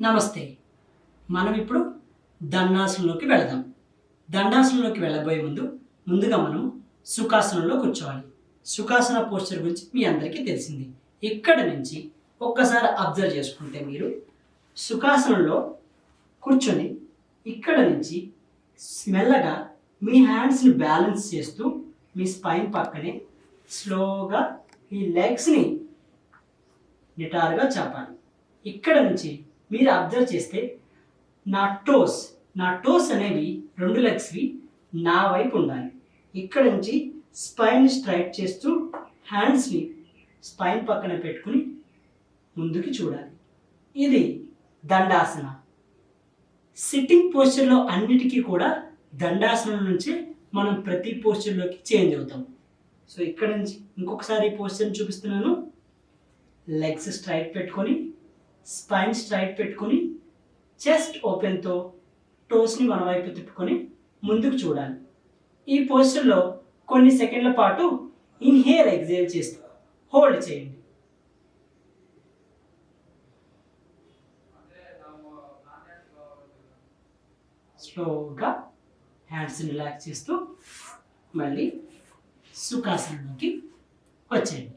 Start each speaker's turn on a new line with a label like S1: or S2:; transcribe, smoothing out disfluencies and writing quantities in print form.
S1: నమస్తే. మనం ఇప్పుడు దండాసనంలోకి వెళదాం. దండాసనంలోకి వెళ్ళబోయే ముందుగా మనం సుఖాసనంలో కూర్చోవాలి. సుఖాసన పోస్చర్ గురించి మీ అందరికీ తెలిసింది. ఇక్కడ నుంచి ఒక్కసారి అబ్జర్వ్ చేసుకుంటే మీరు సుఖాసనంలో కూర్చొని ఇక్కడ నుంచి మెల్లగా మీ హ్యాండ్స్ని బ్యాలెన్స్ చేస్తూ మీ స్పైన్ పక్కనే స్లోగా ఈ లెగ్స్ని నిటారుగా చాపాలి. ఇక్కడ నుంచి మీరు అబ్జర్వ్ చేస్తే నా టోస్ అనేవి రెండు లెగ్స్వి నా వైపు ఉండాలి. ఇక్కడ నుంచి స్పైన్ స్ట్రైట్ చేస్తూ హ్యాండ్స్ని స్పైన్ పక్కన పెట్టుకుని ముందుకి చూడాలి. ఇది దండాసన. సిట్టింగ్ పోస్చర్లో అన్నిటికీ కూడా దండాసనం నుంచే మనం ప్రతి పోస్చర్లోకి చేంజ్ అవుతాం. సో ఇక్కడ నుంచి ఇంకొకసారి ఈ పోస్చర్ని చూపిస్తున్నాను. లెగ్స్ స్ట్రైట్ పెట్టుకొని స్పైన్ స్ట్రైట్ పెట్టుకొని చెస్ట్ ఓపెన్తో టోస్ని మన వైపు తిప్పుకొని ముందుకు చూడాలి. ఈ పోస్చర్లో కొన్ని సెకండ్ల పాటు ఇన్హేల్ ఎగ్జేల్ చేస్తూ హోల్డ్ చేయండి. స్లోగా హ్యాండ్స్ని రిలాక్స్ చేస్తూ మళ్ళీ సుఖాసనంలోకి వచ్చేయండి.